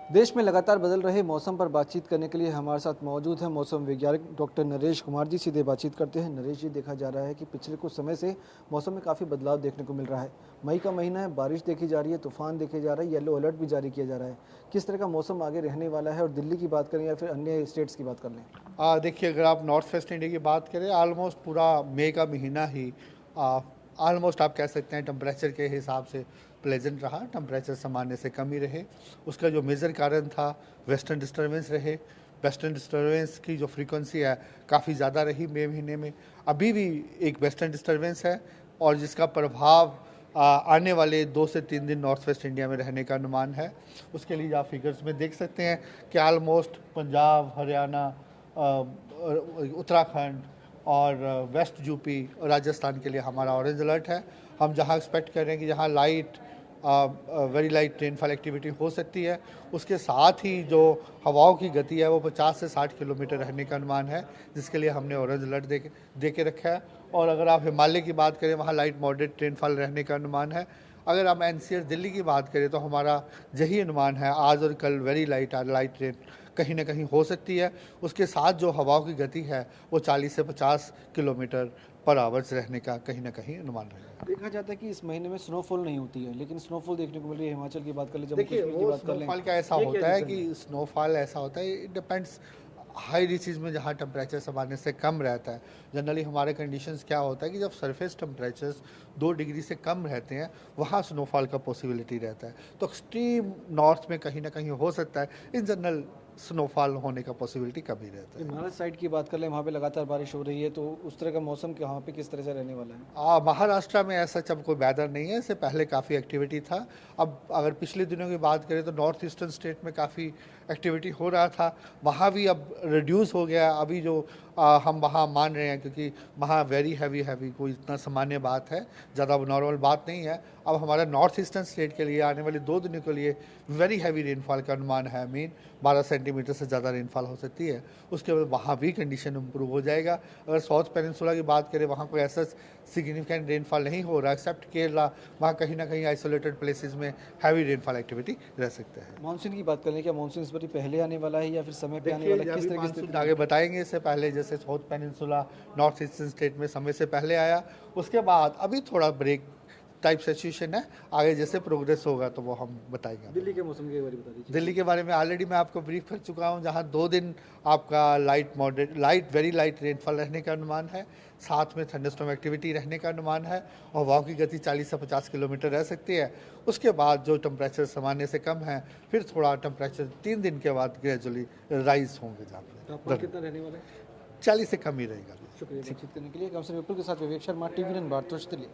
देश में लगातार बदल रहे मौसम पर बातचीत करने के लिए हमारे साथ मौजूद हैं मौसम वैज्ञानिक डॉक्टर नरेश कुमार जी। सीधे बातचीत करते हैं। नरेश जी, देखा जा रहा है कि पिछले कुछ समय से मौसम में काफ़ी बदलाव देखने को मिल रहा है। मई का महीना है, बारिश देखी जा रही है, तूफान देखे जा रहा है, येलो अलर्ट भी जारी किया जा रहा है। किस तरह का मौसम आगे रहने वाला है, और दिल्ली की बात करें या फिर अन्य स्टेट्स की बात कर लें? देखिए, अगर आप नॉर्थ वेस्ट इंडिया की बात करें, ऑलमोस्ट पूरा मई का महीना ही ऑलमोस्ट आप कह सकते हैं टेम्परेचर के हिसाब से प्लेजेंट रहा। टेम्परेचर सामान्य से कम ही रहे। उसका जो मेजर कारण था वेस्टर्न डिस्टर्बेंस रहे। वेस्टर्न डिस्टर्बेंस की जो फ्रीक्वेंसी है काफ़ी ज़्यादा रही मई महीने में। अभी भी एक वेस्टर्न डिस्टर्बेंस है और जिसका प्रभाव आने वाले 2 से 3 दिन नॉर्थ वेस्ट इंडिया में रहने का अनुमान है। उसके लिए आप फिगर्स में देख सकते हैं कि ऑलमोस्ट पंजाब, हरियाणा, उत्तराखंड और वेस्ट यूपी और राजस्थान के लिए हमारा ऑरेंज अलर्ट है। हम जहां एक्सपेक्ट कर रहे हैं कि जहां वेरी लाइट रेनफॉल एक्टिविटी हो सकती है, उसके साथ ही जो हवाओं की गति है वो 50 से 60 किलोमीटर रहने का अनुमान है, जिसके लिए हमने ऑरेंज अलर्ट दे के रखा है। और अगर आप हिमालय की बात करें, वहाँ लाइट मॉडरेट रेनफॉल रहने का अनुमान है। अगर हम एनसीआर दिल्ली की बात करें तो हमारा यही अनुमान है, आज और कल वेरी लाइट रेन कहीं ना कहीं हो सकती है। उसके साथ जो हवाओं की गति है वो 40 से 50 किलोमीटर पर आवर्स रहने का कहीं ना कहीं अनुमान रहेगा। देखा जाता है कि इस महीने में स्नोफॉल नहीं होती है, लेकिन स्नोफॉल देखने को मिल रही है। हिमाचल की बात कर ले, जम्मू देखिए, कश्मीर की वो बात कर लें, स्नोफॉल का ऐसा ये क्या होता है रीज़न कि स्नोफॉल ऐसा होता है, इट डिपेंड्स हाई रीचेज में जहाँ टेम्परेचर सामान्य से कम रहता है। जनरली हमारे कंडीशंस क्या होता है कि जब सरफेस टेम्परेचर्स 2 डिग्री से कम रहते हैं, वहाँ स्नोफॉल का पॉसिबिलिटी रहता है। तो एक्सट्रीम नॉर्थ में कहीं ना कहीं हो सकता है। इन जनरल स्नोफॉल होने का पॉसिबिलिटी कम ही रहता है। महाराष्ट्र साइड की बात कर लें, वहाँ पे लगातार बारिश हो रही है, तो उस तरह का मौसम वहाँ पे किस तरह से रहने वाला है? महाराष्ट्र में ऐसा जब कोई वेदर नहीं है, इससे पहले काफ़ी एक्टिविटी था। अब अगर पिछले दिनों की बात करें तो नॉर्थ ईस्टर्न स्टेट में काफ़ी एक्टिविटी हो रहा था, वहाँ भी अब रिड्यूस हो गया। अभी जो हम वहाँ मान रहे हैं, क्योंकि वहाँ वेरी हैवी कोई इतना सामान्य बात है, ज़्यादा नॉर्मल बात नहीं है। अब हमारा नॉर्थ ईस्टर्न स्टेट के लिए आने वाले 2 दिनों के लिए वेरी हैवी रेनफॉल का अनुमान है। 12 सेंटीमीटर से ज़्यादा रेनफॉल हो सकती है। उसके बाद वहाँ भी कंडीशन इम्प्रूव हो जाएगा। अगर साउथ पेनिनसुला की बात करें, वहाँ कोई ऐसा सिग्निफिकेंट रेनफॉल नहीं हो रहा एक्सेप्ट केरला। वहाँ कहीं ना कहीं आइसोलेटेड प्लेसेस में हैवी रेनफॉल एक्टिविटी रह सकता है। मानसून की बात करें, क्या मानसून इस बार पहले आने वाला है या फिर समय पे आने वाला है? किस तरह की स्थिति? आगे बताएंगे। इससे पहले जैसे south peninsula north eastern state में समय से पहले आया, उसके बाद अभी थोड़ा ब्रेक टाइप सिचुएशन है। आगे जैसे प्रोग्रेस होगा तो वो हम बताएंगे। दिल्ली के मौसम के बारे में बता दीजिए। दिल्ली के बारे में ऑलरेडी मैं आपको ब्रीफ कर चुका हूँ, जहाँ 2 दिन आपका वेरी लाइट रेनफॉल रहने का अनुमान है। साथ में थंडरस्टॉर्म एक्टिविटी रहने का अनुमान है और हवाओं की गति 40 से 50 किलोमीटर रह सकती है। उसके बाद जो टेम्परेचर सामान्य से कम है, फिर थोड़ा टेम्परेचर 3 दिन के बाद ग्रेजुअली राइज होंगे। जहाँ तापमान कितना रहने वाला है? 40 से कम ही रहेगा। शुक्रिया बातचीत करने के लिए। कम से विपुल के साथ विवेक शर्मा, टीवी 9 भारत दिल्ली।